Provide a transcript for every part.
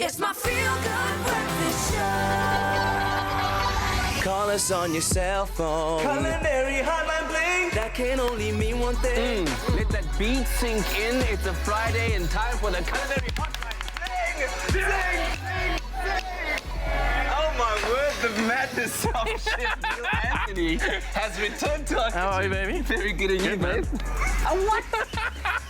It's my feel-good breakfast show. Call us on your cell phone. Culinary Hotline bling. That can only mean one thing. Let that beat sink in. It's a Friday and time for the Culinary Hotline bling. Bling. Oh my word, the madness of Chef Neil Anthony has returned to us. How are you, baby? Very good, and you, babe? What?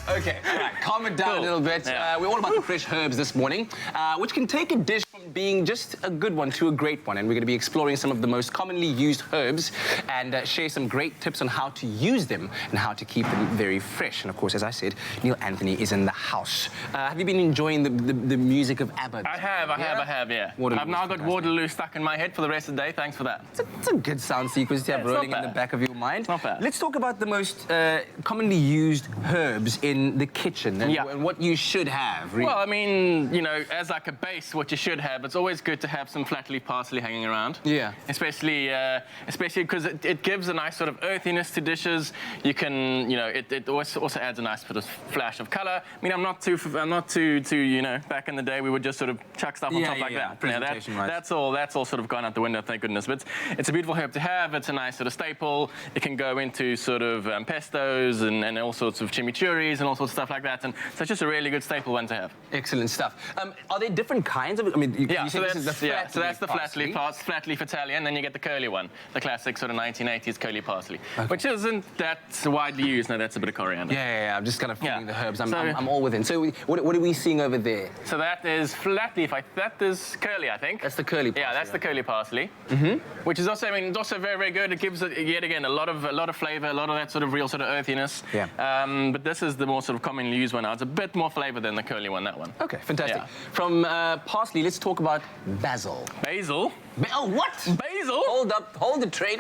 Okay, all right, calm it down a little bit. Yeah. We're all about the fresh herbs this morning, which can take a dish from being just a good one to a great one. And we're going to be exploring some of the most commonly used herbs and share some great tips on how to use them and how to keep them very fresh. And of course, as I said, Neil Anthony is in the house. Have you been enjoying the music of ABBA? I have, yeah. Waterloo I've now got fantastic. Waterloo stuck in my head for the rest of the day. Thanks for that. It's a good sound sequence to have it's not rolling in the bad. back of your mind. Not bad. Let's talk about the most commonly used herbs in the kitchen and, Yeah. and what you should have. Really. Well, I mean, you know, as like a base, what you should have, it's always good to have some flat leaf parsley hanging around. Yeah. Especially because it gives a nice sort of earthiness to dishes. You can, you know, it also adds a nice sort of flash of color. I mean, I'm not too, you know, back in the day we would just sort of chuck stuff on Yeah, top yeah, like yeah. that. Presentation-wise. That's all sort of gone out the window, thank goodness. But it's a beautiful herb to have. It's a nice sort of staple. It can go into sort of pestos and all sorts of chimichurris and all sorts of stuff like that. And so it's just a really good staple one to have. Excellent stuff. Are there different kinds of it? I mean, Yeah, you so said this is the flat so that's the flat parsley. leaf flat leaf Italian, then you get the curly one, the classic sort of 1980s curly parsley, which isn't that widely used. No, that's a bit of coriander. Yeah, I'm just kind of feeling Yeah. the herbs. So- I'm all within. So what are we seeing over there? So that is flat leaf. That is curly, I think. That's the curly parsley. Yeah, that's the curly parsley. Which is also, I mean, it's also very, very good. It gives it, yet again, a lot of flavor, a lot of that sort of real sort of earthiness. Yeah. But this is the more sort of commonly used one now. It's a bit more flavor than the curly one, that one. Okay, fantastic. Yeah. From parsley, let's talk about basil. Basil. Oh, what? Basil? Hold the train.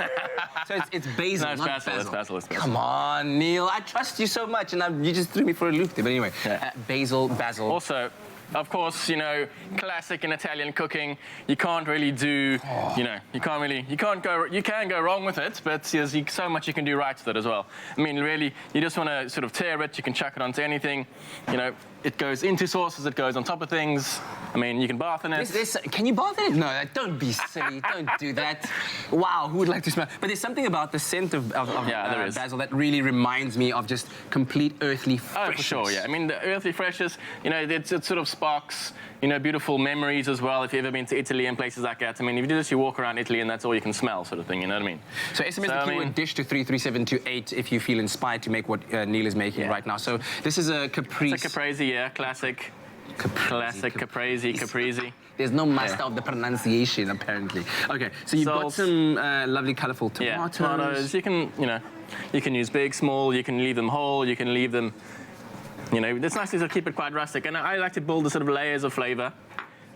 So it's basil, No, it's not basil, it's basil, it's basil. Come on, Neil. I trust you so much, and you just threw me for a loop there. But anyway, Yeah. basil. Also, of course, you know, classic in Italian cooking, you can't really do, you know, you can go wrong with it, but there's so much you can do right with it as well. I mean, really, you just want to sort of tear it, you can chuck it onto anything, you know, it goes into sauces, it goes on top of things. I mean, you can bath in it. Can you bath in it? No, don't be silly. Don't do that. Wow, who would like to smell? But there's something about the scent of there is. basil that really reminds me of just complete earthly Oh, freshness. for sure, yeah. I mean, the earthly freshness, you know, it sort of sparks, you know, beautiful memories as well. If you've ever been to Italy and places like that, I mean, if you do this, you walk around Italy and that's all you can smell, sort of thing. You know what I mean? So SMS the I keyword mean- dish to 33728 if you feel inspired to make what Neil is making Yeah. right now. So this is a caprese. It's a caprese, yeah, classic. Classic caprese. There's no master of the pronunciation, apparently. Okay, so you've got Salt. some lovely, colourful tomatoes. Yeah, tomatoes. You can, you know, you can use big, small. You can leave them whole. You can leave them, you know. It's nice to keep it quite rustic. And I like to build the sort of layers of flavour,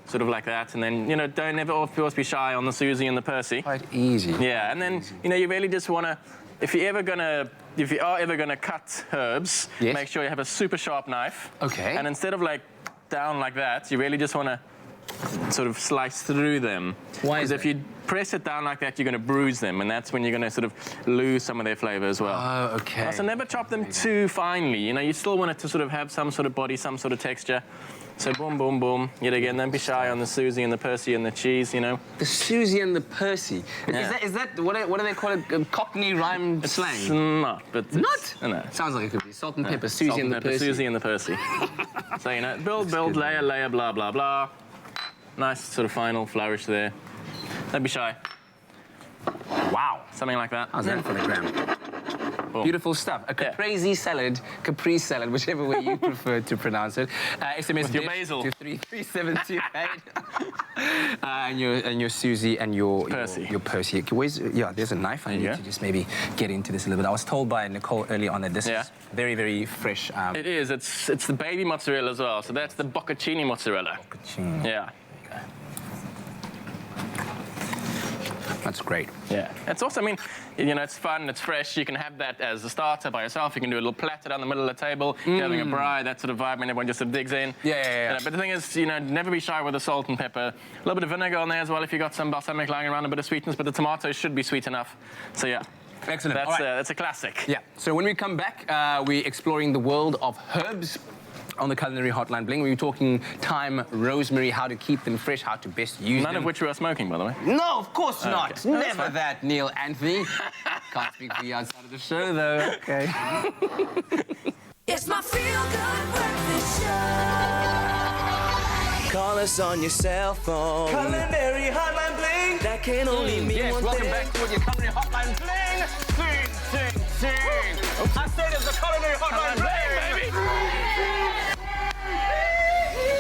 sort of like that. And then, you know, don't ever, of course, be shy on the Susie and the Percy. Quite easy. Yeah, and then, you know, you really just want to, if you are ever gonna cut herbs, Yes. make sure you have a super sharp knife. Okay. And instead of like down like that, you really just want to sort of slice through them. Why is Because if that? you press it down like that, you're going to bruise them, and that's when you're going to sort of lose some of their flavor as well. Oh, okay. So never chop them too finely. You know, you still want it to sort of have some sort of body, some sort of texture. So boom, boom, boom. Yet again, don't be shy on the Susie and the Percy and the cheese, you know. The Susie and the Percy. Yeah. Is that what do they call it? Cockney rhyme It's slang? not, but it's, Not? No. Sounds like it could be salt and pepper, Susie Salt and the pepper, Percy. Susie and the Percy. So, you know, build, good, layer, blah, blah, blah. Nice sort of final flourish there. Don't be shy. Wow. Something like that. How's that for the gram? Boom. Beautiful stuff. A caprese salad, caprese salad, whichever way you prefer to pronounce it. SMS With your dish basil. to 33728. And your Susie and your Percy. Your Percy. There's a knife. I need go. to just maybe get into this a little bit. I was told by Nicole early on that this Yeah. is very, very fresh. It is. It's the baby mozzarella as well. So that's the bocconcini mozzarella. Yeah. That's great. Yeah. It's also, I mean, you know, it's fun, it's fresh. You can have that as a starter by yourself. You can do a little platter down the middle of the table. You're having a braai, that sort of vibe, and everyone just sort of digs in. Yeah. You know, but the thing is, you know, never be shy with the salt and pepper. A little bit of vinegar on there as well if you've got some balsamic lying around, a bit of sweetness, but the tomatoes should be sweet enough. So, yeah. Excellent. That's, All right. that's a classic. Yeah. So when we come back, we're exploring the world of herbs. on the Culinary Hotline Bling. We were talking thyme, rosemary, how to keep them fresh, how to best use None them. of which we are smoking, by the way. No, of course not. okay. No, that's Never fine. that, Neil Anthony. Can't speak for you outside of the show, though. Okay. It's my feel-good breakfast show. Call us on your cell phone. Culinary Hotline Bling. That can only mean Yes, one welcome thing. back to your Culinary Hotline Bling. Sing. I said it's the Culinary Hotline Bling,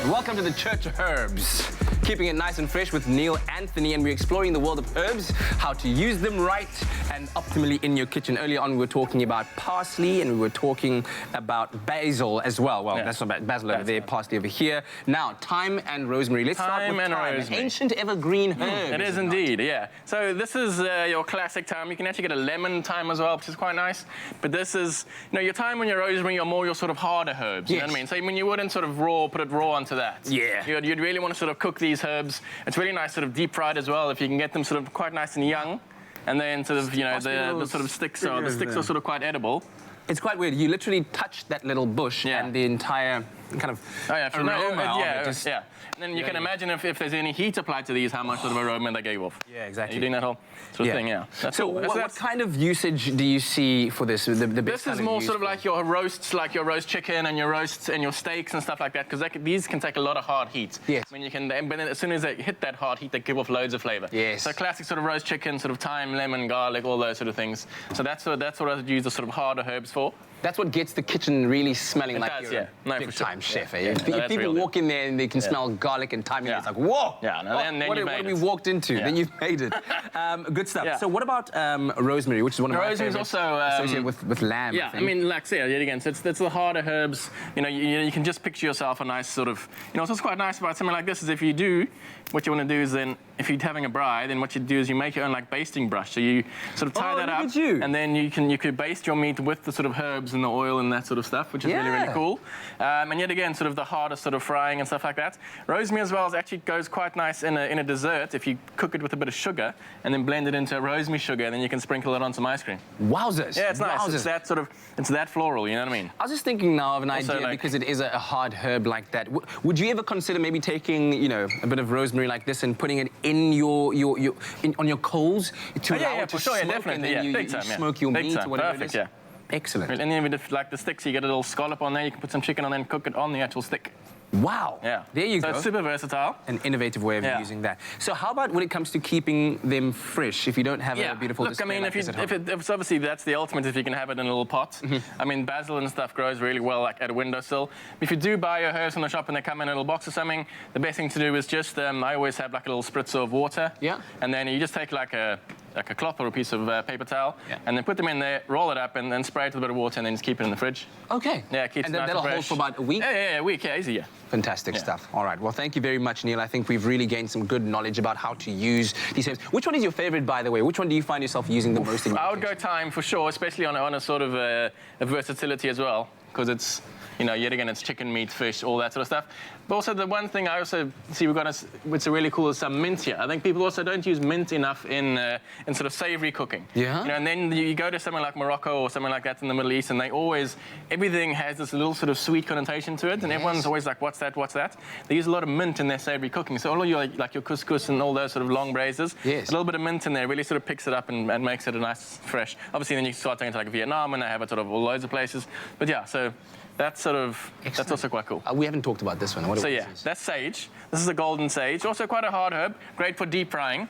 baby. Welcome to the Church of Herbs. Keeping it nice and fresh with Neil Anthony, and we're exploring the world of herbs, how to use them right and optimally in your kitchen. Earlier on, we were talking about parsley, and we were talking about basil as well. Well, Yeah. that's not bad. Basil over there, parsley over here. Now, thyme and rosemary. Let's start Thyme with and thyme, an rosemary. ancient evergreen herb. It is not? indeed, yeah. So this is your classic thyme. You can actually get a lemon thyme as well, which is quite nice. But this is, your thyme and your rosemary are more your sort of harder herbs. You know what I Yes. mean? So when you wouldn't sort of put it raw onto that. Yeah. You'd really want to sort of cook these herbs. It's really nice sort of deep fried as well, if you can get them sort of quite nice and young. And then sort of, the sort of sticks are sort of quite edible. It's quite weird. You literally touch that little bush Yeah. and the entire kind of aroma of it just... yeah. And then you can imagine if there's any heat applied to these, how much sort of aroma they gave off. Yeah, exactly. You're doing that whole sort of thing, yeah. That's So cool. what kind of usage do you see for this? The best This kind is more use sort of for- like your roasts, like your roast chicken and your roasts and your steaks and stuff like that, because these can take a lot of hard heat. Yes. But then as soon as they hit that hard heat, they give off loads of flavor. Yes. So classic sort of roast chicken, sort of thyme, lemon, garlic, all those sort of things. So that's what I use the sort of harder herbs for. That's what gets the kitchen really smelling like does, you're yeah. No, a for sure. big-time chef. Yeah. Eh? Yeah. If No, that's people real. walk in there and they can smell garlic and thyme, Yeah. it's like, whoa! Yeah, no, then what you have made we it. walked into? Yeah. Then you've made it. Good stuff. Yeah. So what about rosemary, which is one of my Rosemary is favorites, also, associated with lamb. Yeah, I think. mean, like I said, yet again, so it's the harder herbs. You can just picture yourself a nice sort of, what's quite nice about something like this is if you do, what you want to do is then, if you're having a braai, then what you do is you make your own like basting brush. So you sort of tie that look up, at you. and then you could baste your meat with the sort of herbs and the oil and that sort of stuff, which is really, really Yeah. cool. And yet again, sort of the harder sort of frying and stuff like that. Rosemary as well actually goes quite nice in a dessert if you cook it with a bit of sugar and then blend it into rosemary sugar, and then you can sprinkle it on some ice cream. Wowzers. Yeah, it's nice. Wowzers. It's that floral, you know what I mean? I was just thinking now of an Also, idea like- because it is a hard herb like that. Would you ever consider maybe taking, a bit of rosemary like this and putting it in on your coals to Oh, yeah, allow yeah, it to for sure, yeah, smoke, definitely, and then yeah, you big time, yeah. smoke your Big meat time, or whatever perfect, it is? yeah. Excellent. And then with like the sticks, you get a little scallop on there. You can put some chicken on there and cook it on the actual stick. Wow. Yeah. There you so go. It's super versatile. An innovative way of Yeah. using that. So how about when it comes to keeping them fresh? If you don't have a beautiful Look, I display mean, like this at home? if it's obviously that's the ultimate if you can have it in a little pot. Mm-hmm. I mean, basil and stuff grows really well like at a windowsill. If you do buy your herbs from the shop and they come in a little box or something, the best thing to do is just I always have like a little spritzer of water. Yeah. And then you just take like a cloth or a piece of paper towel, Yeah. and then put them in there, roll it up, and then spray it with a bit of water, and then just keep it in the fridge. Okay. Yeah, keeps and it nice that'll and hold fresh. for about a week? Yeah, a week, yeah, easy, yeah. Fantastic Yeah. stuff. All right. Well, thank you very much, Neil. I think we've really gained some good knowledge about how to use these herbs. Which one is your favorite, by the way? Which one do you find yourself using the most in your I would go kitchen? thyme for sure, especially on a sort of a versatility as well, because it's, yet again, it's chicken, meat, fish, all that sort of stuff. But also the one thing I also see what's really cool is some mint here. I think people also don't use mint enough in sort of savory cooking. Yeah? And then you go to somewhere like Morocco or something like that in the Middle East, and everything has this little sort of sweet connotation to it, and everyone's always like, what's that, what's that? They use a lot of mint in their savory cooking. So all of your, like your couscous and all those sort of long braises, Yes. a little bit of mint in there really sort of picks it up and makes it a nice, fresh. Obviously, then you start going to like Vietnam, and they have it sort of all loads of places. But yeah, so that's also quite cool. We haven't talked about this one. What So is yeah, this? that's sage. This is a golden sage. Also quite a hard herb. Great for deep frying.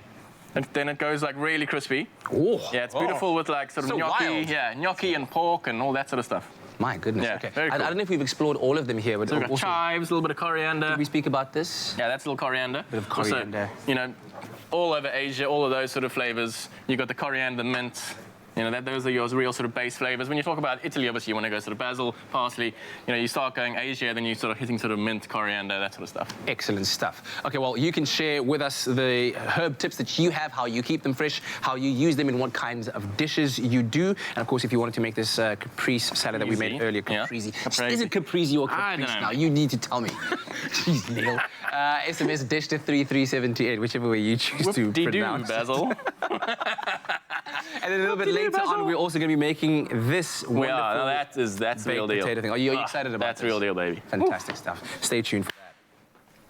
And then it goes like really crispy. Oh. Yeah, it's beautiful with like sort of So gnocchi. wild. Yeah, gnocchi and pork and all that sort of stuff. My goodness. Yeah, Okay. very I cool. don't know if we've explored all of them here, but So we've got also, chives, a little bit of coriander. did we speak about this? Yeah, that's a little coriander. Bit of coriander. Also, all over Asia, all of those sort of flavors. You got the coriander, mint. Those are your real sort of base flavors. When you talk about Italy, obviously you want to go sort of basil, parsley. You start going Asia, then you sort of hitting sort of mint, coriander, that sort of stuff. Excellent stuff. Okay, well, you can share with us the herb tips that you have, how you keep them fresh, how you use them, and what kinds of dishes you do. And of course, if you wanted to make this caprese salad that we made Caprese, earlier, yeah. caprese. Caprese. Is it caprese or I don't caprese know. now? You need to tell me. Jeez, Neil. SMS dish to 33728, whichever way you choose to Whoop-de-doo, pronounce it. Basil. And then a little bit later on, we're also going to be making this We wonderful are. No, that's the baked real deal. potato thing. Are you excited about That's this? real deal, baby. Fantastic stuff. Stay tuned for that.